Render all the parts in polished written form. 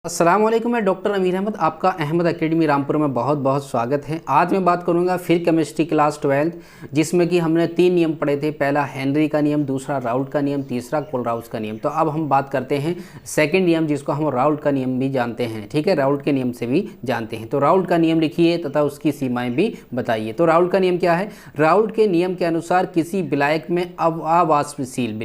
अस्सलाम वालेकुम, मैं डॉक्टर अमीर अहमद, आपका अहमद एकेडमी रामपुर में बहुत बहुत स्वागत है। आज मैं बात करूंगा फिर केमिस्ट्री क्लास 12 जिसमें कि हमने 3 नियम पढ़े थे। पहला हेनरी का नियम, दूसरा राउल्ट का नियम, तीसरा कोलराउस का नियम। तो अब हम बात करते हैं सेकंड नियम जिसको हम राउल्ट का नियम भी जानते हैं। ठीक है, राउल्ट के नियम से भी जानते हैं। तो राउल्ट का नियम लिखिए तथा उसकी सीमाएँ भी बताइए। तो राउल्ट का नियम क्या है? राउल्ट के नियम के अनुसार किसी विलायक में अवाष्पशील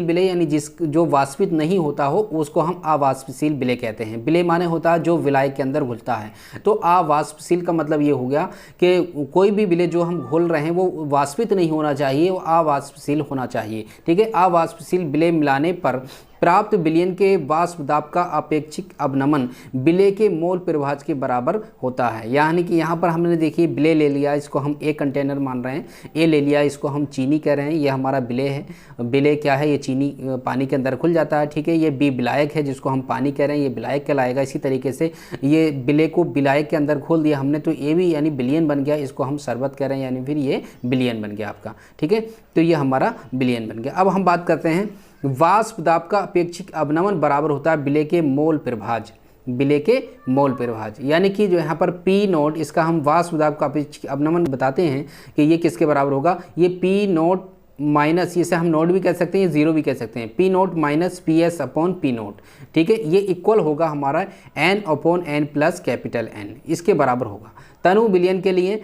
विलेय यानी जो वाष्पित नहीं होता हो उसको हम अवाष्पशील विलेय कहते हैं। विलेय माने होता है जो विलायक के अंदर घुलता है। तो अवाष्पशील का मतलब ये हो गया कि कोई भी विलेय जो हम घोल रहे हैं वो वाष्पित नहीं होना चाहिए, वो अवाष्पशील होना चाहिए। ठीक है, अवाष्पशील विलेय मिलाने पर प्राप्त विलयन के वाष्प दाब का अपेक्षिक अवनमन विलेय के मोल प्रभाज के बराबर होता है। यानी कि यहाँ पर हमने देखिए विलेय ले लिया, इसको हम ए कंटेनर मान रहे हैं, ए ले लिया, इसको हम चीनी कह रहे हैं, ये हमारा विलेय है। विलेय क्या है? ये चीनी पानी के अंदर घुल जाता है। ठीक है, ये बी विलायक है जिसको हम पानी कह रहे हैं, ये विलायक कहलाएगा। इसी तरीके से ये विलेय को विलायक के अंदर घोल दिया हमने, तो ये भी यानी विलयन बन गया, इसको हम शरबत कह रहे हैं, यानी फिर ये विलयन बन गया आपका। ठीक है, तो ये हमारा विलयन बन गया। अब हम बात करते हैं वाष्प दाब का अपेक्षिक अवनमन बराबर होता है विलेय के मोल प्रभाज, विलेय के मोल प्रभाज। यानी कि जो यहाँ पर पी नोट, इसका हम वाष्प दाब का अपेक्षिक अवनमन बताते हैं कि ये किसके बराबर होगा? ये पी नोट माइनस, इसे हम नोट भी कह सकते हैं, जीरो भी कह सकते हैं, P naught minus P S upon P naught. ठीक है, ये इक्वल होगा हमारा N upon N plus capital N, इसके बराबर होगा। तनु विलयन के लिए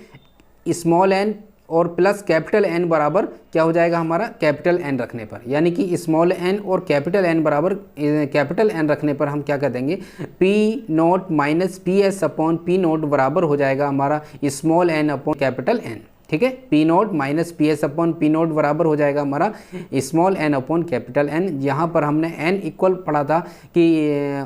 स्मॉल एन और प्लस कैपिटल एन बराबर क्या हो जाएगा हमारा? कैपिटल एन रखने पर, यानी कि स्मॉल एन और कैपिटल एन बराबर कैपिटल एन रखने पर हम क्या कर देंगे? P naught minus P S upon P naught बराबर हो जाएगा हमारा small N upon capital N. ठीक है, P naught minus P S upon P naught बराबर हो जाएगा हमारा small N upon capital N. यहाँ पर हमने एन इक्वल पढ़ा था कि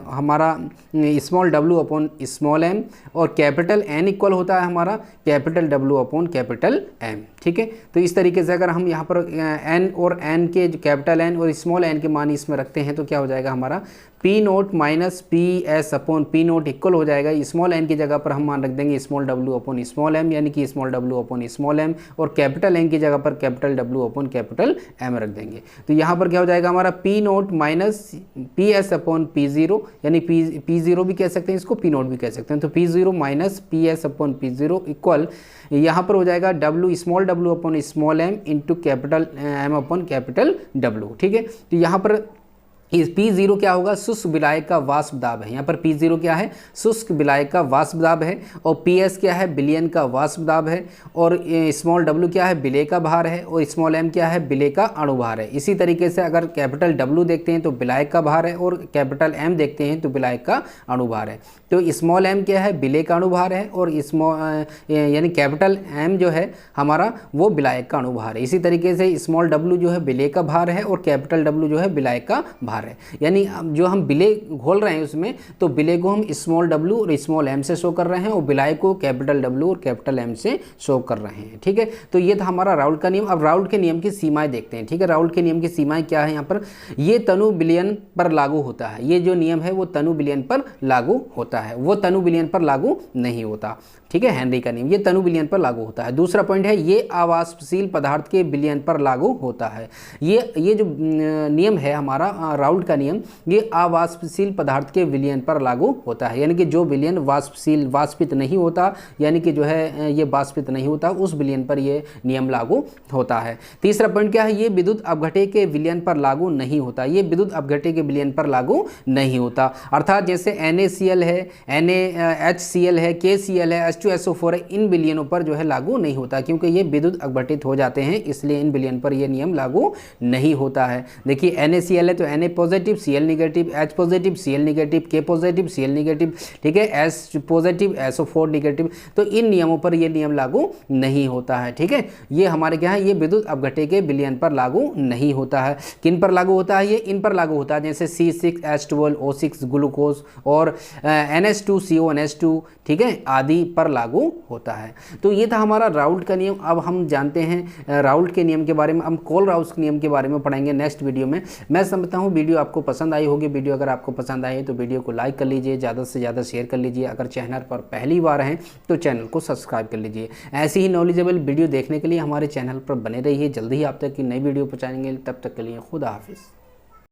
हमारा small W upon small M, और कैपिटल एन इक्वल होता है हमारा capital W upon capital M. ठीक है, तो इस तरीके से अगर हम यहाँ पर एन और एन के कैपिटल एन और स्मॉल एन के मान इसमें रखते हैं तो क्या हो जाएगा हमारा? P naught minus P S upon P note equal हो जाएगा, स्मॉल एन की जगह पर हम मान रख देंगे small W upon small M, यानी कि small W upon small M, और कैपिटल एन की जगह पर capital W upon capital M रख देंगे। तो यहाँ पर क्या हो जाएगा हमारा? P naught minus P S upon P zero, यानी पी जीरो भी कह सकते हैं इसको, पी नोट भी कह सकते हैं। तो P zero minus P S upon P zero equal यहाँ पर हो जाएगा W small W upon small M into capital M upon capital W. ठीक है, तो यहाँ पर P0 क्या होगा? शुष्क विलायक का वाष्प दाब है। यहाँ पर P0 क्या है? शुष्क विलायक का वाष्प दाब है, और PS क्या है? विलयन का वाष्प दाब है, और स्मॉल w क्या है? विलेय का भार है, और स्मॉल m क्या है? विलेय का अणुभार है। इसी तरीके से अगर कैपिटल W देखते हैं तो विलायक का भार है, और कैपिटल M देखते हैं तो विलायक का अणुभार है। तो स्मॉल m क्या है? विलेय का अणुभार है, और यानी कैपिटल M जो है हमारा वो विलायक का अणुभार है। इसी तरीके से स्मॉल w जो है विलेय का भार है, और कैपिटल W जो है विलायक का भार है। यानी जो हम विलेय घोल रहे हैं उसमें, तो विलेय को हम स्मॉल w और स्मॉल m से शो कर रहे हैं, और विलायक को कैपिटल W और कैपिटल M से शो कर रहे हैं। ठीक है, तो ये था हमारा राउल्ट का नियम। अब राउल्ट के नियम की सीमाएं देखते हैं। ठीक है, राउल्ट के नियम की सीमाएं क्या है? यहाँ पर ये तनु विलयन पर लागू होता है। ये जो नियम है वो तनु विलयन पर लागू होता है, वो तनु विलयन पर लागू नहीं होता। ठीक है, हेनरी का नियम ये तनु विलयन पर लागू होता है। दूसरा पॉइंट है ये अवाष्पशील पदार्थ के विलयन पर लागू होता है। ये जो नियम है हमारा राउल्ट का नियम, ये अवाष्पशील पदार्थ के विलयन पर लागू होता है। यानी कि जो विलयन वाष्पित नहीं होता, यानी कि जो है ये वाष्पित नहीं होता, उस विलयन पर ये नियम लागू होता है। तीसरा पॉइंट क्या है? ये विद्युत अपघट्य के विलयन पर लागू नहीं होता। ये विद्युत अपघट्य के विलयन पर लागू नहीं होता। अर्थात जैसे NaCl है, NaHCl है, KCl है, H2SO4 है, इन विलयनों पर जो है लागू नहीं होता, क्योंकि ये विद्युत अपघटित हो जाते हैं, इसलिए इन विलयन पर ये नियम लागू नहीं होता है। देखिए NaCl है तो Na positive, Cl negative, H positive, Cl negative, K positive, Cl negative. ठीक है, S पॉजिटिव, SO4 निगेटिव। तो इन नियमों पर ये नियम लागू नहीं होता है। ठीक है, ये हमारे क्या है? ये विद्युत अपघट्य के विलयन पर लागू नहीं होता है। किन पर लागू होता है? ये इन पर लागू होता है, जैसे C6H12O6 ग्लूकोज और NH2CONH2, ठीक है, आदि पर लागू होता है। तो ये था हमारा राउल्ट का नियम। अब हम जानते हैं राउल्ट के नियम के बारे में, हम कोलराउस नियम के बारे में पढ़ेंगे नेक्स्ट वीडियो में। मैं समझता हूँ वीडियो आपको पसंद आई होगी। वीडियो अगर आपको पसंद आई तो वीडियो को लाइक कर लीजिए, ज़्यादा से ज़्यादा शेयर कर लीजिए। अगर चैनल पर पहली बार हैं तो चैनल को सब्सक्राइब कर लीजिए। ऐसी ही नॉलेजेबल वीडियो देखने के लिए हमारे चैनल पर बने रहिए। जल्दी ही आप तक की नई वीडियो पहुँचाएंगे। तब तक के लिए खुदा हाफिज़।